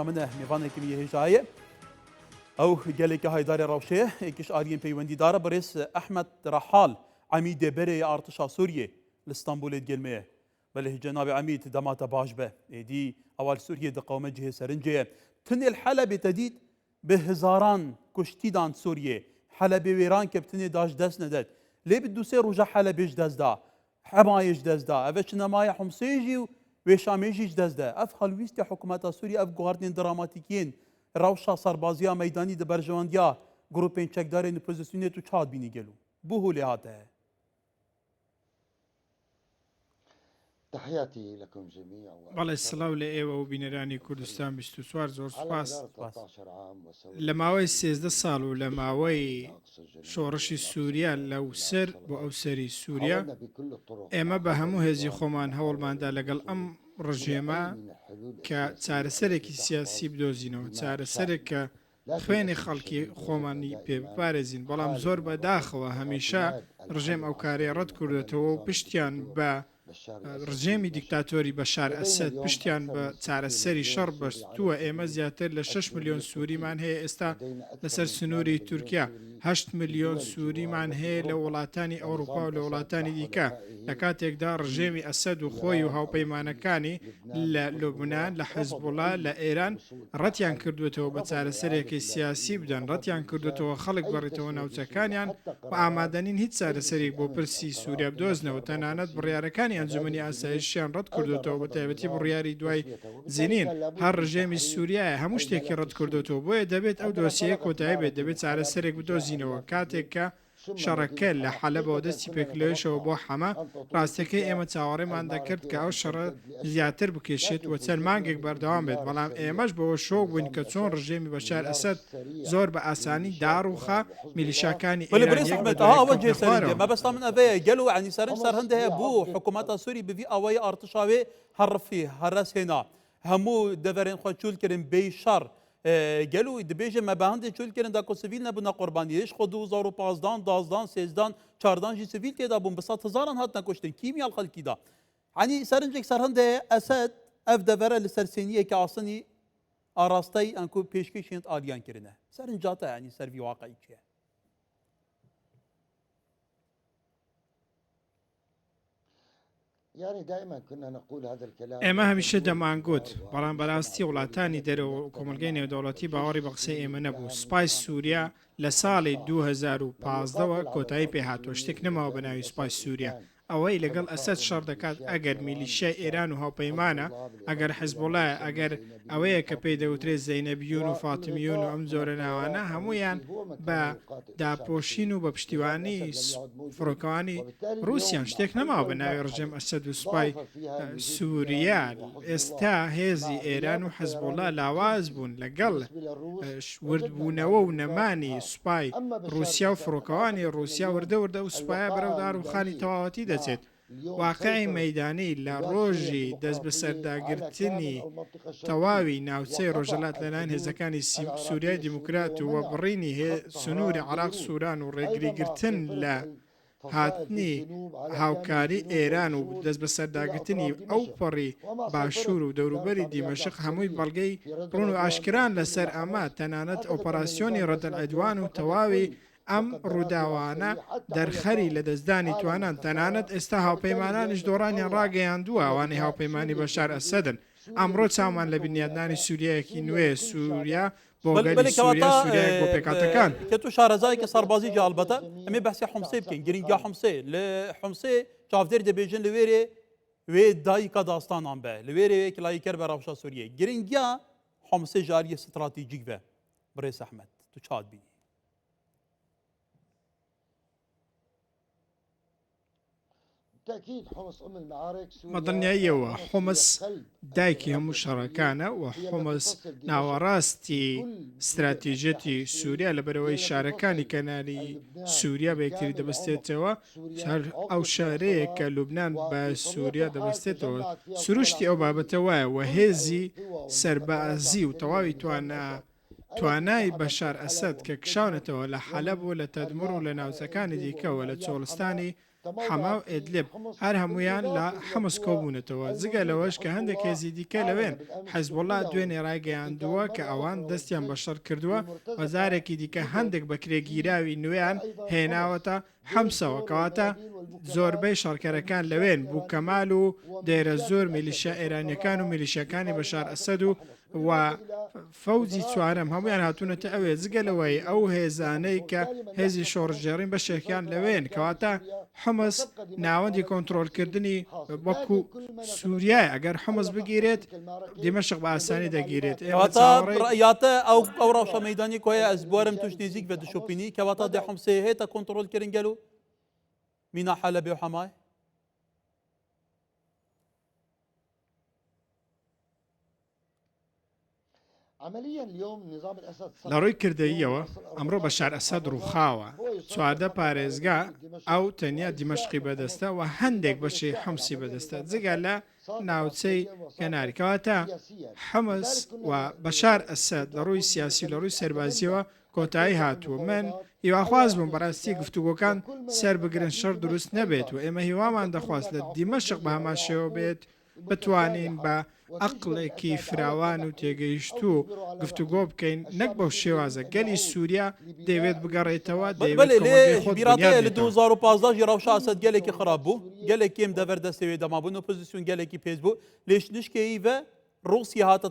منه میوانه که میه هجایه او گلی که هایدار روشه اکش آرین پیوندی داره برس احمد رحال عمید بره ارتشا سوریه لاسطنبول گلمه ولی جناب عمید دمات باش به ایدی اول سوریه دقوم جه سرنجه تن الحلب تدید به هزاران کشتیدان سوریه حلب ویران کبتنی داش دست ندد لی بدو سه روجا حلبش دست دا حمایش دست دا اوش نمای حمسیجی و شامیجیش دست دا اف خلویست حکومت سوریه اف گواردین دراماتیکین روشا سربازیا میدانی د برجواندیا گروپین چکدارین پوزیسیونی تو چاد بینی گلو بوهو لهاته تحياتي لكم جميعا. والله السلام لإيوة وبينراني كردستان بستوسوار زور سپاس 13 عام لماوي 13 سال ولماوي شورشي سوريا لو سر بو أو سري سوريا بكل الطرق ئێمە بە هەموو هێزی خۆمان هەوڵماندا لەگەڵ ئەم ڕژێمە کە چارەسەرێکی سیاسی بدۆزینەوە چارەسەرێک کە خوێنی خەڵکی خۆمانی پێ بپارێزین بەڵام زۆر بەداخەوە هەمیشە ڕژێم ئەو کارێ ڕەت کردێتەوە و پشتیان بە ڕژێمی دیکتاتۆری بەشار ئەسەد پشتیان بە چارەسەری شەڕ بەستووە ئێمە زیاتر لە 6 ملیۆن سووریمان هەیە ئێستا لەسەر سنووری تورکیا 8 ملیۆن سووریمان هەیە لە وڵاتانی ئەوروپا و لە وڵاتانی دیکە لە کاتێکدا ڕژێمی ئەسەد و خۆی و هاوپەیمانەکانی لە لوبنان لە حزبوڵا لە ئێران ڕەتیان کردوێتەوە بە چارەسەرێکی سیاسی بدەن ڕەتیان کردوێتەوە خەڵک بەڕێتەوە ناوچەکانیان و ئامادەنین هیچ چارەسەرێک بۆ پرسی سووریا بدۆزنەوە تەنانەت بڕیارەکانی ئەنجومەنی ئاسایشیان ڕەت کردوێتەوە بە تایبەتی بڕیاری دوای زینین هەر ڕژێمی سووریایە هەموو شتێکی ڕەت کردوێتەوە بۆیە دەبێت ئەو دۆسیەیە کۆتایی بێت دەبێت چارەسەرێک بدۆزینەوە کاتێک کە شەڕەکە لە حەلەبەوە دەستی پێکلێشەوە بۆ حەما ڕاستەکەی ئێمە چاوەڕێمان دەکرد کە ئەو شەڕە زیاتر بکێشێت و چەند مانگێک بەردەوام بێت بەڵام ئێمەش بەوە شۆک بووین کە چۆن ڕژێمی بەشار ئەسەد زۆر بە ئاسانی داڕوخە میلیشاکانی ولی بريس احمد اول جي سرنجه ما بس من ابي قالوا يعني سرنج سر هنده بو حكومات سوري بفي اوي ارتشاوي هرفي هرس هنا همو دفرين خوشول كريم بي شر قالوا دبيجه ما باند شول كريم داكو سيفيل نبنا قربانيش خو 2015 دازدان 13 14 جي سيفيل تيدا بون بسات هزاران هاتنا كشتن كيميا الخلقي دا يعني سرنجك سر هنده اسد اف دفره لسرسينيه كاصني اراستي انكو بيشكيشنت اليان كرينه سرنجاتا يعني سرفي واقعي شيء يعني دائما كنا نقول هذا الكلام ئێمە هەمیشە دەمانگوت بەڵام بەڕاستی وڵاتانی دەرەوە و کۆمەلگەی نێودەوڵەتی باوەڕی بە قسەی ئێمە نەبوو سوپای سووریا لە ساڵی 2015ەوە کۆتایی پێهاتوە شتێک نەماوە بە ناوی سوپای سووریا ئەوەی لەگەڵ ئەسەد شەڕ دەکات ئەگەر میلیشیای ئێران و هاوپەیمانە ئەگەر حیزبوڵایە ئەگەر ئەوەیە کە پێی دەوترێت زەینەبیون و فاتمیون و ئەم جۆرە ناوانە هەمویان بە داپۆشین و بە پشتیوانی فڕۆکەوانی رووسیان شتێک نەماوە بە ناوی ڕژێم ئەسەد و سوپای سووریا ئێستا هێزی ئێران و حیزبوڵا لاواز بوون لەگەڵ وردبوونەوە و نەمانی سوپای رووسیا و فڕۆکەوانی رووسیا وردە و سوپایە بەرەو داروخانی تەواوەتی دەچێت واقعی مەدانی لە ڕۆژی دەست بە سەرداگرتنی تەواوی ناوچەی ڕۆژەلات لەلایەن هێزەکانی سووریای دیموکرات و وەبڕینی سنووری عراق سووران و ڕێگریگرتن لە هاتنی هاوکاری ئێران و دەست بە سەرداگرتنی ئەو پەڕی باشوور و دەوروبەری دیمەشق هەمووی بەڵگەی ڕوون و ئاشکران لەسەر ئەمە تەنانەت ئۆپەراسیۆنی ڕەدەلعەدوان و تەواوی ئەم ڕووداوانە دەرخەری لە دەستدانی توانان تەنانەت ئێستا هاوپەیمانانیش دۆڕانیان ڕاگەیاندووە ئەوانەی هاوپەیمانی بەشار ئەسەدن ئەمڕۆ چاومان لە بنیادنانی سووریایەکی نوێ سووریا بۆ گەلی سووریا سووریای بۆ پێکاتەکان کە تو شارەزایەکی سەربازی جالبەتە ئەمێ بەحسی حومسێ بکەین گرنگیا حومسێ لە حومسێ چاودێر دەبێژن لەوێرێ وێ دایکە داستانان بە لەوێرێ کلایکەر بە ڕەوشە سووریە گرنگیا حومسێ ژاریە استراتیجیک بە برێس ئەحمەد تو چاد بینی مەدڵنیاییەوە حومس دایکی هەموو شەڕەکانە و حومس ناوەڕاستی استراتیژەتی سووریا لەبەرەوەی شارەکانی کەناری سووریا بە یەکتری دەبەستێتەوە ئەو شارەیە کە لوبنان بە سووریا دەبەستێتەوە سروشتی ئەو بابەتە وایە و هێزی سەربازی و تەواوی توانای بەشار ئەسەد کە کشاونەتەوە لە حەلەب و لە تەدمر و لە ناوچەکانی دیکەوە لە چۆڵستانی حما و ئێدلب هەر هەمویان لە حمس کۆبوونەتەوە جگە لەوەش کە هەندێک هێزی دیکە لەوێن حەزبوڵا دوێنێ ڕایگەیاندووە کە ئەوان دەستیان بەشەر کردووە وەزارێکی دیکە هەندێک بەکرێگیراوی نوێیان هێناوەتە حەمسەوە کەواتە زۆربەی شەڕکەرەکان لەوێن بوو کەمال و دێرە زۆر میلیشیا ئێرانیەکان و میلیشیەکانی بەشار ئەسەد و فەوجی چوارەم هەمویان هاتوونەتە ئەوێ جگەلەوەی ئەو هێزانەی کە هێزی شۆڕژێڕین بەشێکیان لەوێن کەواتە حمس ناوەندی کۆنتترۆلکردنی وەکو سووریای ئەگەر حمس بگیرێت دیمەشق بە ئاسانی دەگیرێت ڕایاتە ئەو ڕەوشە مەدانی کۆیە ئەس بوارم توش نزیک بە دشۆپینی کەواتە دێ حمسێ هێتە کۆنتترۆلکردن گەلو مینا حەلەبێ و حەمای لە ڕۆی کردەیەوە ئەمڕۆ بەشار ئەسەد ڕووخاوە چواردە پارێزگا ئەو تەنیا دیمەشقی بەدەستە و هەندێک بەشی حەمسی بەدەستە جگە لە ناوچەی کەناریکەواتە حەمس و بەشار ئەسەد لە ڕووی سیاسی لە ڕووی سەربازیەوە کۆتایی هاتووە من هیواخواز بووم بەڕاستی گفتوگۆکان سەر بگرن شەر دروست نەبێت و ئێمە هیوامان دەخواست لە دیمەشق بە هەماشەوە بێت بتوانین بە عقلێکی فراوان و تێگەیشت و گفتوگۆ بکەین نەک بەو شێوازە گەلی سووریا دەیوێت بگەڕێتەوە بیراتە لە 2015 ڕەوشە ئەسەد گەلێکی خراپ بوو گەلێکی ئێم دەبەردەستەوێ دەمابوون و پۆزیسیۆن گەلێکی پێش بوو لێش نشکەی بە رووسیا هاتە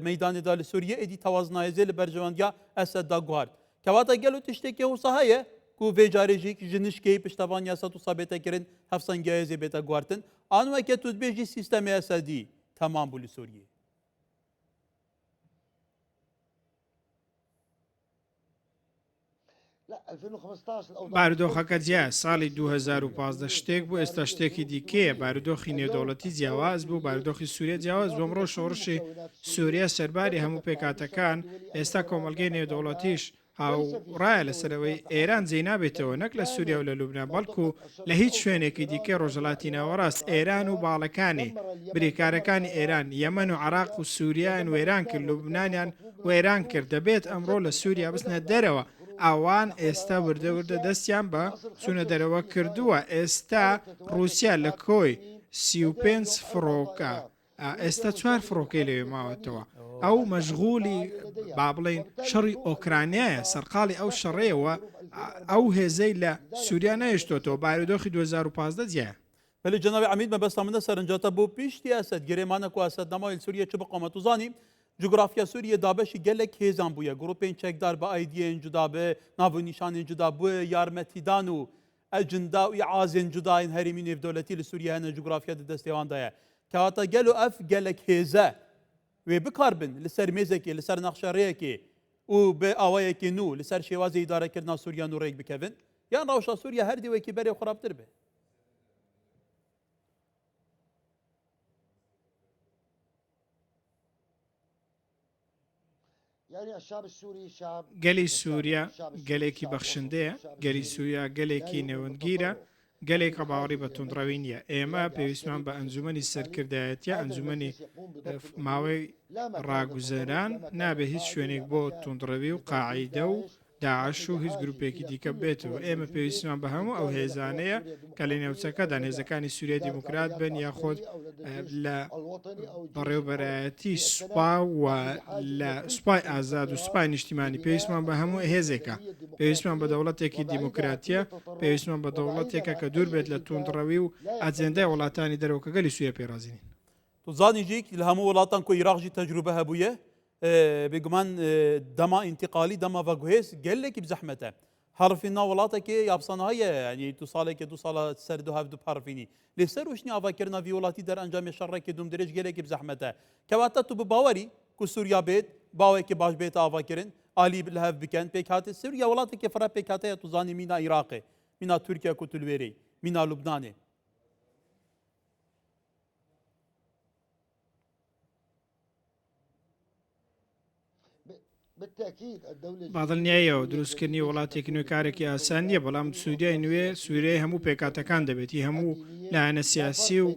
مەدانێدا لە سووریە ئیدی تەوازنایزێ لە بەرژەوەندیا ئەسەددا گوارد کەواتە گەل و تشتێکی وسە هەیە کو vêjarêjî ji nişkeyî piştevaniya Esed û Sabêtekirin hevsengehezê bête guartin an weke tu dibêjî sîstemê Esedî temam bû li Sûriyê. بارودۆخەکە جیا ساڵی 2015 شتێک بوو ئێستا شتێکی دیکەیە بارودۆخی نێودەوڵەتی جیاواز بوو بارودۆخی سووریا جیاواز بۆ ئەمڕۆ شۆڕشی سووریا سەرباری هەموو پێکاتەکان ئێستا کۆمەلگەی نێودەوڵەتیش هاوڕایە لەسەرەوەی ئێران جێ نابێتەوە نەک لە سووریا و لە لوبنان بەڵکو لە هیچ شوێنێکی دیکە ڕۆژهەڵاتی ناوەڕاست ئێران و باڵەکانی بریکارەکانی ئێران یەمەن و عراق و سووریان وێران کرد لوبنانیان وێران کرد دەبێت ئەمڕۆ لە سووریا بستنە دەرەوە ئەوان ئێستا وردەوردە دەستیان بە چوونە دەرەوە کردووە ئێستا رووسیا لە کۆی 35 فڕۆکە ئێستا 4 فڕۆکەی لەوێ ماوەتەوە ئەو مەشغولی با بڵێن شەڕی ئۆکرانیایە سەرقاڵی ئەو شەڕەیەوە ئەو هێزەی لە سووریا نەهێشتۆتەوە بارودۆخی 2015 جیە بەێ جناوی عمید مەبەستا منە سەرنجاتە بۆ پیشتی ئەسەد گرێمانە و ئەسەد نەمای سووریە چ بقۆمەت و زانی جغرافیا سووریە دابەشی gelek hêzan bûye grûpên çekdar bi aidiyên cuda bi navnîşanên cuda bûye yarmetîdan û ecinda û azên cudayên herêmî nêvdewletî li Sûriye hene coğrafya di destêwan de ye kewata gelo ev gelek hêze wê bikarbin li ser mêzekê li ser nexşereyekê û bi awayekê nû li ser şêwazê îdarekirina Sûriya nû rêk bikevin yan rewşa Sûriya her dîwekî berê xirabtir be گەلی سووریا گەلێکی بەخشندەیە گەلی سووریا گەلێکی نێوەندگیرە گەلێکە باوەڕی بە توندڕەوی نییە ئێمە پێویستمان بە ئەنجومەنی سەرکردایەتە ئەنجومەنی ماوەی ڕاگوزەران نابێت هیچ شوێنێک بۆ توندڕەوی و قاعیدە و داعش و هیچ گروپێکی دیکە بێتەوە ئێمە پێویستمان بە هەموو ئەو هێزانەیە کە لە نێوچەکەدا هێزەکانی سووریا دیموکرات بن یاخۆت لە بەڕێوەبەرایەتی سوپا و لە سوپای ئازاد و سوپای نیشتیمانی پێویستمان بە هەموو هێزێکە پێویستمان بە دەوڵەتێکی دیموکراتیە پێویستمان بە دەوڵەتێکە کە دوور بێت لە توندڕەوی و ئەجێندای وڵاتانی دەرەوە کە گەلی سووریا پێرازینی تو زانیجیک لە هەموو وڵاتان کو عێراقی تەجروبە هەبوویە بێگومان دەما ئینتیقالی دەما ڤەگوهێز gelekî bi zehmet e herfîna welatekê yapsana heye yanî tu salekê du sala ser du hev du herfînî lê ser û şinî avakirina vî welatî derencamê şerrekê dûm dirêj gelekî bi zehmet e kewata tu bi bawerî ku Sûriya bêt bawekî baş bête avakirin alî li hev bikin pêk hatê Sûriya welatekê fira pêk hate tu zanî mîna Iraqê mîna Tirkiye ku tu li wêrê mîna Lubnanê بالتأكيد الدولة بادڵنیاییەوە دروستکردنی وڵاتێکی نوێ کارێکی ئاسان نییە بەڵام سووریای نوێ سووریای هەموو پێکاتەکان دەبێتی هەموو لایەنە سیاسی و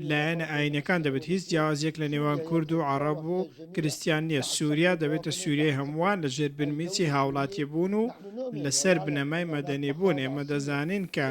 لایەنە ئاینەکان دەبێت هیچ جیاوازیەک لە نێوان کورد و عەرەب و کریستیان نییە سووریا دەبێتە سووریای هەمووان لە ژێر بنمیچی هاوڵاتی بوون و لەسەر بنەمای مەدەنی بوون ئێمە دەزانین کە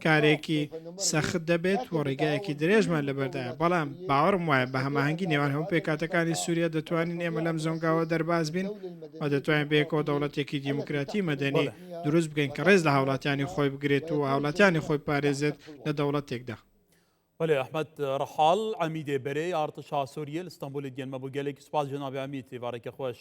کارێکی سەخت دەبێت و ڕێگایەکی درێژمان لەبەردایە بەڵام باوەڕم وایە بە هەماهەنگی نێوان هەموو پێکاتەکانی سووریا دەتوانین ئێمە لەم زۆنگاوە دەرباز بین و دەتوانین بەیەکەوە دەوڵەتێکی دیموکراتی مەدەنی دروست بکەین کە ڕێز لە هاوڵاتیانی خۆی بگرێت و هاوڵاتیانی خۆی پارێزێت لە دەوڵەتێکدا. بله احمد رحال عميد بري ارتشا سوريا اسطنبول الجنة ابو قالك سباس جناب عميد تبارك خوش